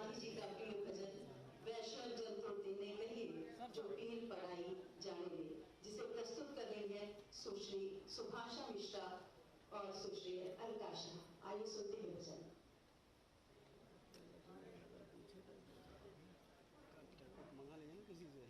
गांधी जी का प्रिय भजन वैष्णव जन तो तेने कहिए जो पीर पराई जाने, जिसे प्रस्तुत कर रही है सुश्री सुभाषा मिश्रा और सुश्री अलका शाह। आइए सुनते हैं भजन। मंगा लेंगे किसी से।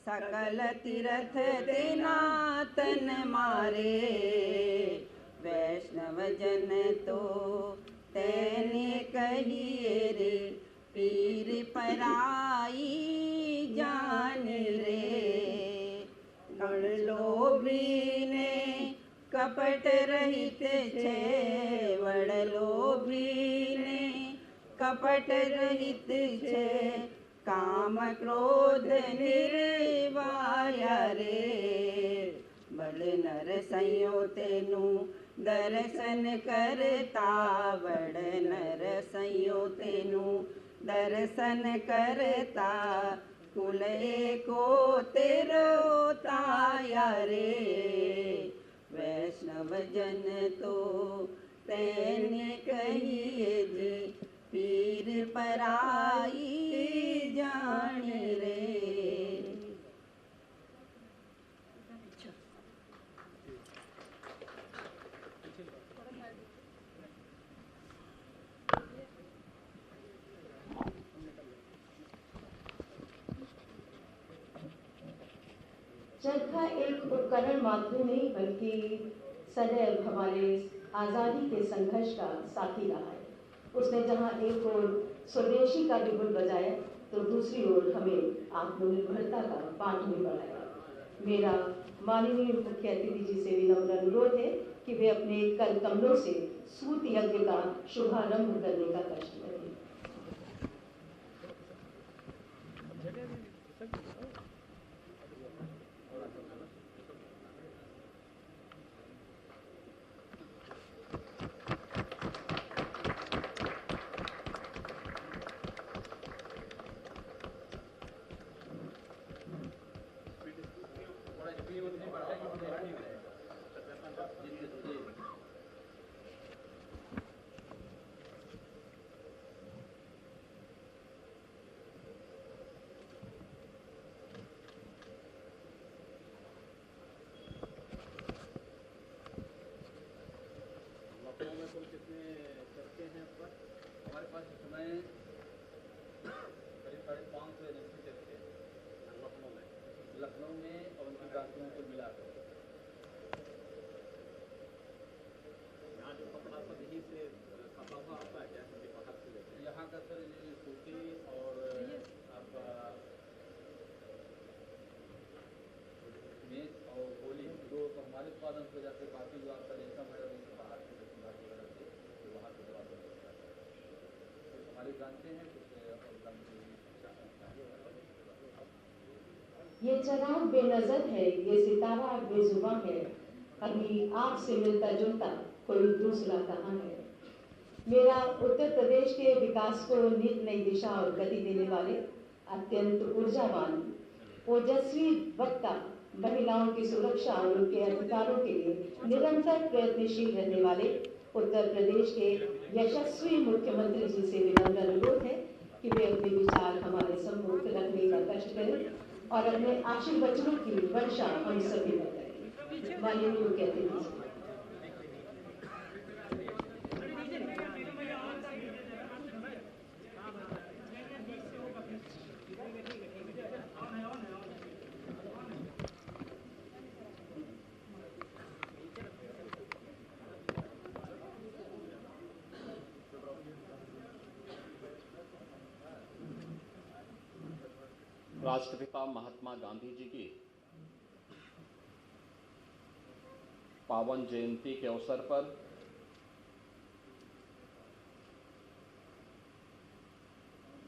सकल तीरथ तेना तन मारे, वैष्णव जन तो तेने कहिए रे, पीर पराई जान रे। गण लोभी ने कपट रहित छे, वड़ लोभी ने कपट रहित छे, काम क्रोध निर्वाया रे। बल नर संयो तेनु दर्शन करता, बड़ नर संयो तेनु दर्शन करता, कुल एको तेरो ताया रे। वैष्णव जन तो तेने कहिए जी, पीर पराई जान रे। चरखा एक उपकरण मात्र नहीं बल्कि सदैव हमारे आज़ादी के संघर्ष का साथी रहा है। उसने जहाँ एक ओर स्वदेशी का बिगुल बजाया तो दूसरी ओर हमें आत्मनिर्भरता का पाठ भी पढ़ाया। मेरा माननीय मुख्य अतिथि जी से विनम्र अनुरोध है कि वे अपने कर कमलों से सूत यज्ञ का शुभारंभ करने का कष्ट लगे। में कुल कितने चर्चे हैं अब तक? हमारे पास इस समय करीब 550 एनएससी चर्चे हैं लखनऊ में और उनकी गांठियों को मिलाकर। यहाँ जो कपड़ा सब यहीं से कपा हुआ आता है, जैसे बाहर से लेते हैं यहाँ का सर ये सूती और आपका मेज और गोली जो तो हमारे उत्पादन हो जाते, बाकी जो आपका रेशम है बाहर से वगैरह से तो वहाँ से दवा सकता है। कुछ हमारे जानते हैं, कुछ ये चराग बेनजर है, ये सितारा बेजुबां है, अभी आँख से मिलता जुलता कोई दूसरा कहाँ है। मेरा उत्तर प्रदेश के विकास को नित नई दिशा और गति देने वाले अत्यंत ऊर्जावान ओजस्वी वक्ता, महिलाओं की सुरक्षा और उनके अधिकारों के लिए निरंतर प्रयत्नशील रहने वाले उत्तर प्रदेश के यशस्वी मुख्यमंत्री जी से विनम्र अनुरोध है कि वे अपने विचार हमारे सम्मुख रखने का कष्ट करें और अपने आशीर्वचनों की वर्षा हम सभी पर करें। माननीय मुख्य अतिथि, राष्ट्रपिता महात्मा गांधी जी की पावन जयंती के अवसर पर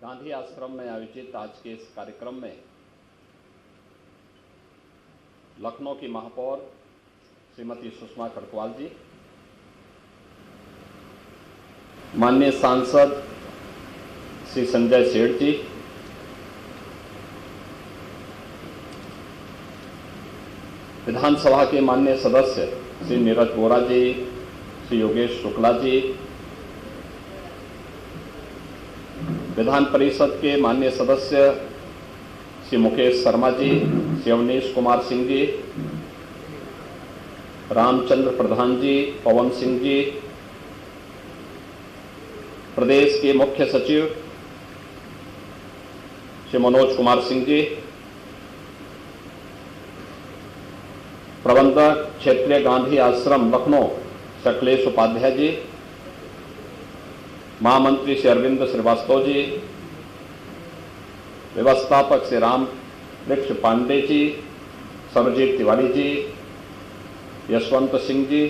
गांधी आश्रम में आयोजित आज के इस कार्यक्रम में लखनऊ की महापौर श्रीमती सुषमा खड़गवाल जी, माननीय सांसद श्री संजय सेठ जी, विधानसभा के माननीय सदस्य श्री नीरज वोरा जी, श्री योगेश शुक्ला जी, विधान परिषद के माननीय सदस्य श्री मुकेश शर्मा जी, श्री अवनीश कुमार सिंह जी, रामचंद्र प्रधान जी, पवन सिंह जी, प्रदेश के मुख्य सचिव श्री मनोज कुमार सिंह जी, प्रबंधक क्षेत्रीय गांधी आश्रम लखनऊ शक्लेश उपाध्याय जी, महामंत्री श्री अरविंद श्रीवास्तव जी, व्यवस्थापक श्री राम वृक्ष पांडे जी, सर्वजीत तिवारी जी, यशवंत सिंह जी,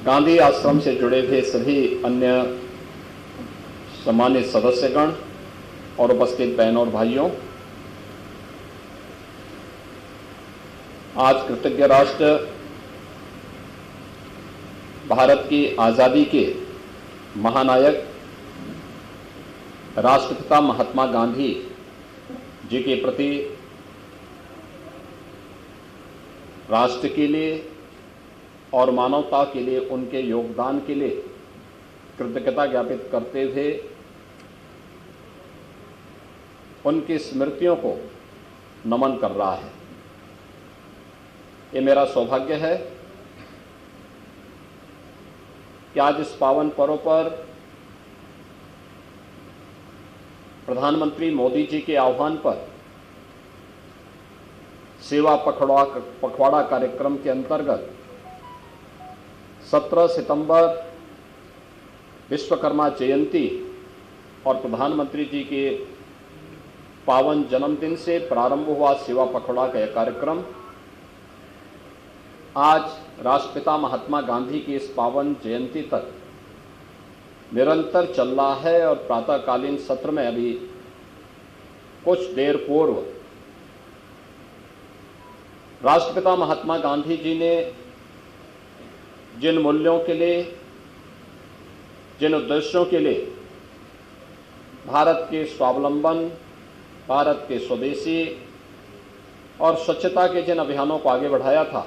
गांधी आश्रम से जुड़े हुए सभी अन्य सम्मानित सदस्यगण और उपस्थित बहनों और भाइयों, आज कृतज्ञ राष्ट्र भारत की आज़ादी के महानायक राष्ट्रपिता महात्मा गांधी जी के प्रति राष्ट्र के लिए और मानवता के लिए उनके योगदान के लिए कृतज्ञता ज्ञापित करते हुए उनकी स्मृतियों को नमन कर रहा है। ये मेरा सौभाग्य है कि आज इस पावन पर्व पर प्रधानमंत्री मोदी जी के आह्वान पर सेवा पखवाड़ा कार्यक्रम के अंतर्गत 17 सितंबर विश्वकर्मा जयंती और प्रधानमंत्री जी के पावन जन्मदिन से प्रारंभ हुआ सेवा पखवाड़ा का यह कार्यक्रम आज राष्ट्रपिता महात्मा गांधी की इस पावन जयंती तक निरंतर चल रहा है और प्रातःकालीन सत्र में अभी कुछ देर पूर्व राष्ट्रपिता महात्मा गांधी जी ने जिन मूल्यों के लिए, जिन उद्देश्यों के लिए भारत के स्वावलंबन, भारत के स्वदेशी और स्वच्छता के जिन अभियानों को आगे बढ़ाया था,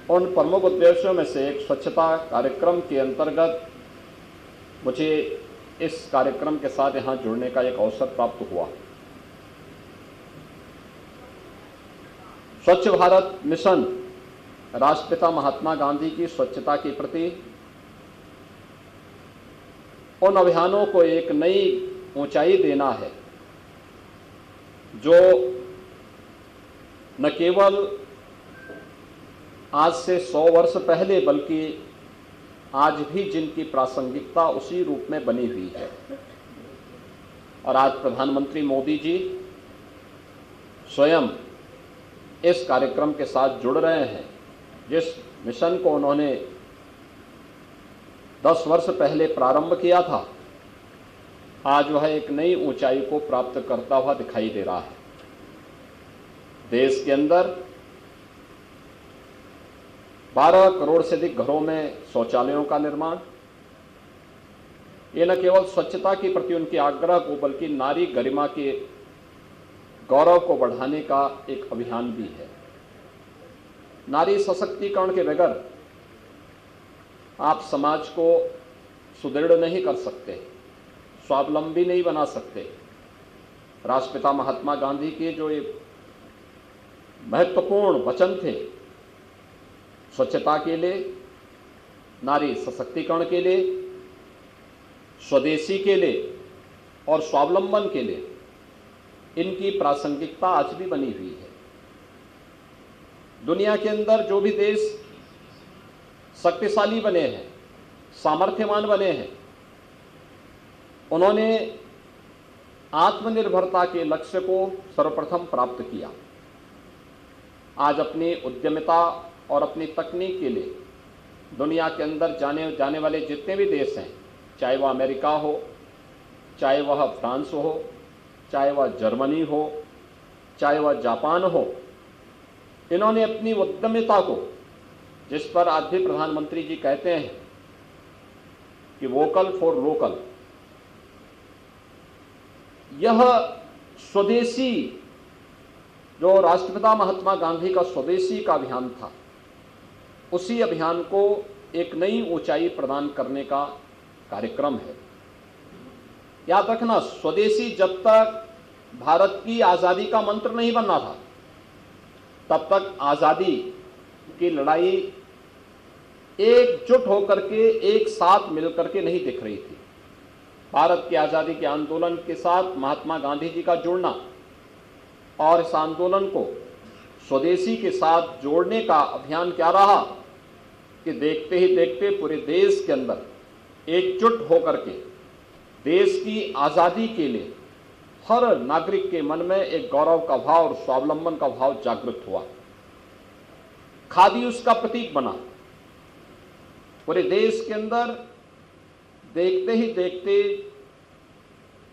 उन प्रमुख उद्देश्यों में से एक स्वच्छता कार्यक्रम के अंतर्गत मुझे इस कार्यक्रम के साथ यहाँ जुड़ने का एक अवसर प्राप्त हुआ। स्वच्छ भारत मिशन राष्ट्रपिता महात्मा गांधी की स्वच्छता के प्रति उन अभियानों को एक नई ऊंचाई देना है, जो न केवल आज से 100 वर्ष पहले बल्कि आज भी जिनकी प्रासंगिकता उसी रूप में बनी हुई है। और आज प्रधानमंत्री मोदी जी स्वयं इस कार्यक्रम के साथ जुड़ रहे हैं। जिस मिशन को उन्होंने 10 वर्ष पहले प्रारंभ किया था, आज वह एक नई ऊंचाई को प्राप्त करता हुआ दिखाई दे रहा है। देश के अंदर 12 करोड़ से अधिक घरों में शौचालयों का निर्माण, ये न केवल स्वच्छता के प्रति उनके आग्रह को बल्कि नारी गरिमा के गौरव को बढ़ाने का एक अभियान भी है। नारी सशक्तिकरण के बगैर आप समाज को सुदृढ़ नहीं कर सकते, स्वावलंबी नहीं बना सकते। राष्ट्रपिता महात्मा गांधी के जो ये महत्वपूर्ण वचन थे, स्वच्छता के लिए, नारी सशक्तिकरण के लिए, स्वदेशी के लिए और स्वावलंबन के लिए, इनकी प्रासंगिकता आज भी बनी हुई है। दुनिया के अंदर जो भी देश शक्तिशाली बने हैं, सामर्थ्यवान बने हैं, उन्होंने आत्मनिर्भरता के लक्ष्य को सर्वप्रथम प्राप्त किया। आज अपनी उद्यमिता और अपनी तकनीक के लिए दुनिया के अंदर जाने वाले जितने भी देश हैं, चाहे वह अमेरिका हो, चाहे वह फ्रांस हो, चाहे वह जर्मनी हो, चाहे वह जापान हो, इन्होंने अपनी उद्यमिता को, जिस पर आज भी प्रधानमंत्री जी कहते हैं कि वोकल फॉर लोकल, यह स्वदेशी जो राष्ट्रपिता महात्मा गांधी का स्वदेशी का अभियान था, उसी अभियान को एक नई ऊंचाई प्रदान करने का कार्यक्रम है। याद रखना, स्वदेशी जब तक भारत की आज़ादी का मंत्र नहीं बनना था, तब तक आज़ादी की लड़ाई एकजुट होकर के, एक साथ मिलकर के नहीं दिख रही थी। भारत की आज़ादी के आंदोलन के साथ महात्मा गांधी जी का जुड़ना और इस आंदोलन को स्वदेशी के साथ जोड़ने का अभियान क्या रहा कि देखते ही देखते पूरे देश के अंदर एकजुट होकर के देश की आज़ादी के लिए हर नागरिक के मन में एक गौरव का भाव और स्वावलंबन का भाव जागृत हुआ। खादी उसका प्रतीक बना। पूरे देश के अंदर देखते ही देखते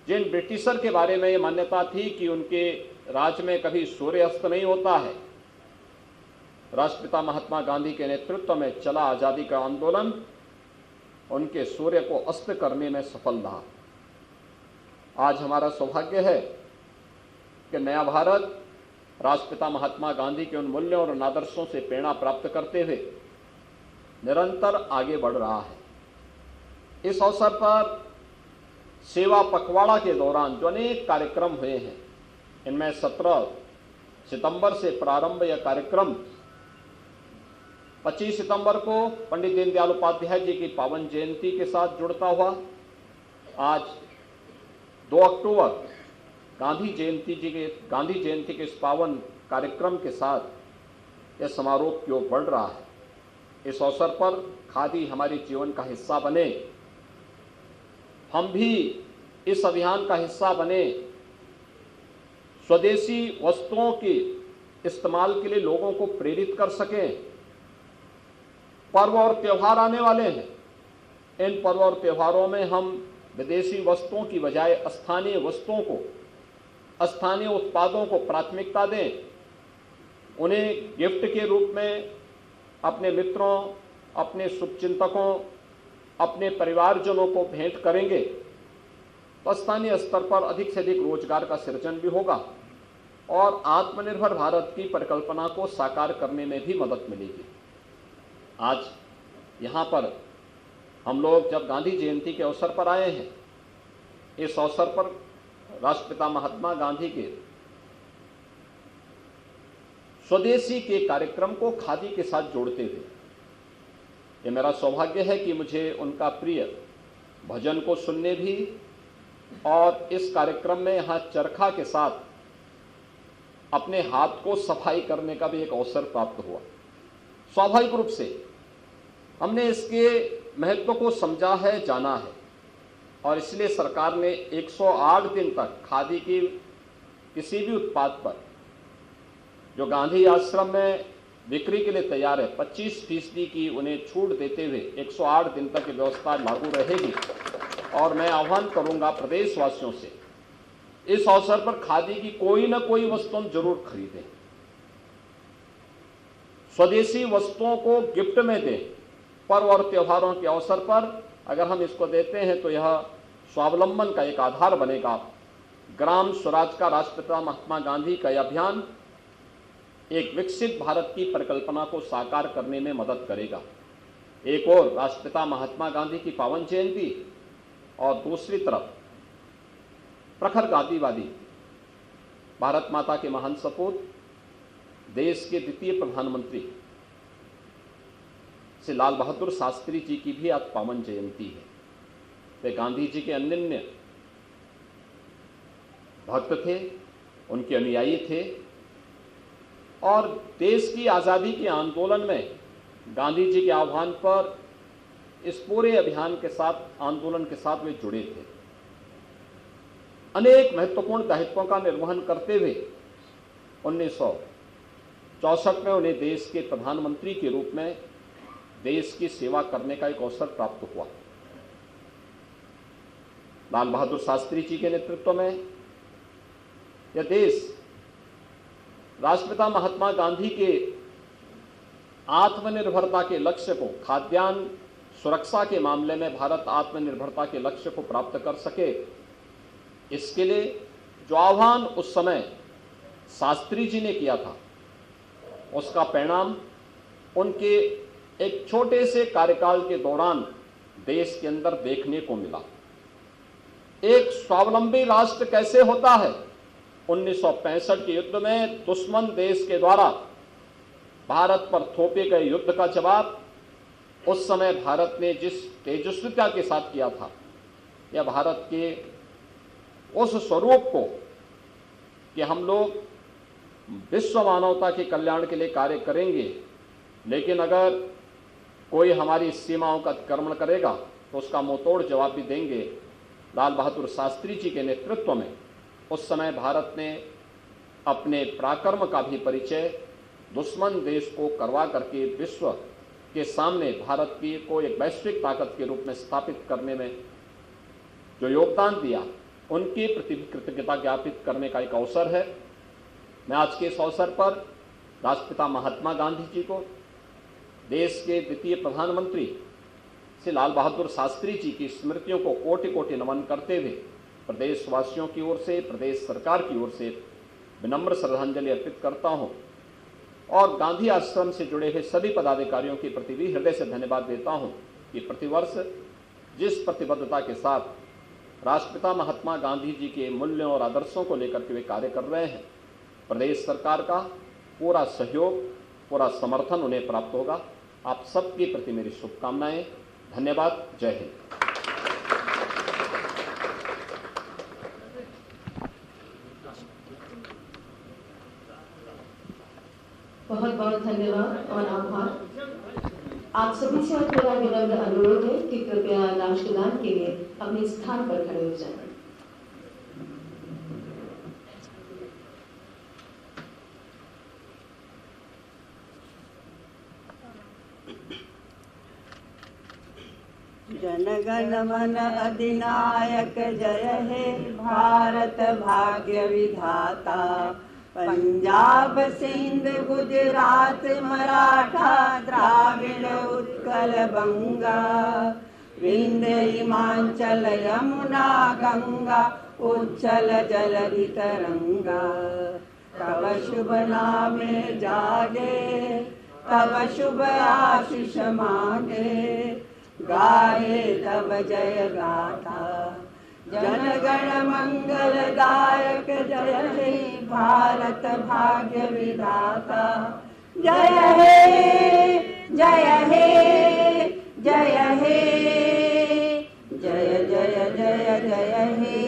जिन ब्रिटिशर के बारे में ये मान्यता थी कि उनके राज में कभी सूर्य अस्त नहीं होता है, राष्ट्रपिता महात्मा गांधी के नेतृत्व में चला आज़ादी का आंदोलन उनके सूर्य को अस्त करने में सफल रहा। आज हमारा सौभाग्य है कि नया भारत राष्ट्रपिता महात्मा गांधी के उन मूल्यों और आदर्शों से प्रेरणा प्राप्त करते हुए निरंतर आगे बढ़ रहा है। इस अवसर पर सेवा पखवाड़ा के दौरान जो अनेक कार्यक्रम हुए हैं, इनमें 17 सितंबर से प्रारंभ यह कार्यक्रम 25 सितंबर को पंडित दीनदयाल उपाध्याय जी की पावन जयंती के साथ जुड़ता हुआ आज 2 अक्टूबर गांधी जयंती के इस पावन कार्यक्रम के साथ यह समारोह की ओर बढ़ रहा है। इस अवसर पर खादी हमारे जीवन का हिस्सा बने, हम भी इस अभियान का हिस्सा बने, स्वदेशी वस्तुओं के इस्तेमाल के लिए लोगों को प्रेरित कर सकें, पर्व और त्यौहार आने वाले हैं। इन पर्व और त्योहारों में हम विदेशी वस्तुओं की बजाय स्थानीय वस्तुओं को, स्थानीय उत्पादों को प्राथमिकता दें। उन्हें गिफ्ट के रूप में अपने मित्रों, अपने शुभचिंतकों, अपने परिवारजनों को भेंट करेंगे तो स्थानीय स्तर पर अधिक से अधिक रोजगार का सृजन भी होगा और आत्मनिर्भर भारत की परिकल्पना को साकार करने में भी मदद मिलेगी। आज यहाँ पर हम लोग जब गांधी जयंती के अवसर पर आए हैं, इस अवसर पर राष्ट्रपिता महात्मा गांधी के स्वदेशी के कार्यक्रम को खादी के साथ जोड़ते हुए ये मेरा सौभाग्य है कि मुझे उनका प्रिय भजन को सुनने भी और इस कार्यक्रम में यहाँ चरखा के साथ अपने हाथ को सफाई करने का भी एक अवसर प्राप्त हुआ। स्वाभाविक रूप से हमने इसके महत्व को समझा है, जाना है और इसलिए सरकार ने 108 दिन तक खादी की किसी भी उत्पाद पर जो गांधी आश्रम में बिक्री के लिए तैयार है 25% की उन्हें छूट देते हुए 108 दिन तक की व्यवस्था लागू रहेगी। और मैं आह्वान करूंगा प्रदेशवासियों से, इस अवसर पर खादी की कोई न कोई वस्तु हम जरूर खरीदें, स्वदेशी वस्तुओं को गिफ्ट में दें। पर्व और त्योहारों के अवसर पर अगर हम इसको देते हैं तो यह स्वावलंबन का एक आधार बनेगा। ग्राम स्वराज का राष्ट्रपिता महात्मा गांधी का यह अभियान एक विकसित भारत की परिकल्पना को साकार करने में मदद करेगा। एक और राष्ट्रपिता महात्मा गांधी की पावन जयंती और दूसरी तरफ प्रखर गांधीवादी भारत माता के महान सपूत, देश के द्वितीय प्रधानमंत्री श्री लाल बहादुर शास्त्री जी की भी आज पावन जयंती है। वे गांधी जी के अनन्य भक्त थे, उनके अनुयायी थे और देश की आज़ादी के आंदोलन में गांधी जी के आह्वान पर इस पूरे अभियान के साथ, आंदोलन के साथ वे जुड़े थे। अनेक महत्वपूर्ण दायित्वों का निर्वहन करते हुए 1964 में उन्हें देश के प्रधानमंत्री के रूप में देश की सेवा करने का एक अवसर प्राप्त हुआ। लाल बहादुर शास्त्री जी के नेतृत्व में यह देश राष्ट्रपिता महात्मा गांधी के आत्मनिर्भरता के लक्ष्य को, खाद्यान्न सुरक्षा के मामले में भारत आत्मनिर्भरता के लक्ष्य को प्राप्त कर सके, इसके लिए जो आह्वान उस समय शास्त्री जी ने किया था, उसका परिणाम उनके एक छोटे से कार्यकाल के दौरान देश के अंदर देखने को मिला। एक स्वावलंबी राष्ट्र कैसे होता है? 1965 के युद्ध में दुश्मन देश के द्वारा भारत पर थोपे गए युद्ध का जवाब उस समय भारत ने जिस तेजस्विता के साथ किया था, यह भारत के उस स्वरूप को कि हम लोग विश्व मानवता के कल्याण के लिए कार्य करेंगे, लेकिन अगर कोई हमारी सीमाओं का अतिक्रमण करेगा तो उसका मुंहतोड़ जवाब भी देंगे। लाल बहादुर शास्त्री जी के नेतृत्व में उस समय भारत ने अपने पराक्रम का भी परिचय दुश्मन देश को करवा करके विश्व के सामने भारत की को एक वैश्विक ताकत के रूप में स्थापित करने में जो योगदान दिया, उनके प्रति कृतज्ञता ज्ञापित करने का एक अवसर है। मैं आज के इस अवसर पर राष्ट्रपिता महात्मा गांधी जी को, देश के द्वितीय प्रधानमंत्री श्री लाल बहादुर शास्त्री जी की स्मृतियों को कोटि कोटि नमन करते हुए प्रदेशवासियों की ओर से, प्रदेश सरकार की ओर से विनम्र श्रद्धांजलि अर्पित करता हूं और गांधी आश्रम से जुड़े हुए सभी पदाधिकारियों के प्रति भी हृदय से धन्यवाद देता हूं कि प्रतिवर्ष जिस प्रतिबद्धता के साथ राष्ट्रपिता महात्मा गांधी जी के मूल्यों और आदर्शों को लेकर के वे कार्य कर रहे हैं, प्रदेश सरकार का पूरा सहयोग, पूरा समर्थन उन्हें प्राप्त होगा। आप सबके प्रति मेरी शुभकामनाएं। धन्यवाद। जय हिंद। बहुत बहुत धन्यवाद और आभार। आप सभी से मेरा विनम्र अनुरोध है कि कृपया राष्ट्रगान के लिए अपने स्थान पर खड़े हो जाएं। गण मन अधिनायक जय हे भारत भाग्य विधाता। पंजाब सिंध गुजरात मराठा द्राविड़ उत्कल बंगा, विंध्य हिमाचल यमुना गंगा उच्छल जलधि तरंगा। तब शुभ नामे जागे तब शुभ आशीष मांगे, गाए तब जय गाथा। जन गण मंगल दायक जय हे भारत भाग्य विधाता। जय हे जय हे जय हे जय जय जय जय हे।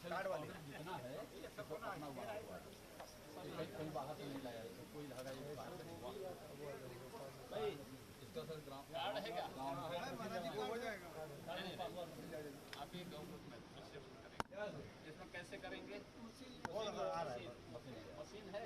कार्ड वाली जितना है अपना हुआ कहीं बाहर से नहीं लाया, कोई धागा ये बाहर से नहीं हुआ भाई। इसका सर ग्राम कार्ड है क्या? हो जाएगा आप ये इसमें कैसे करेंगे? मशीन है।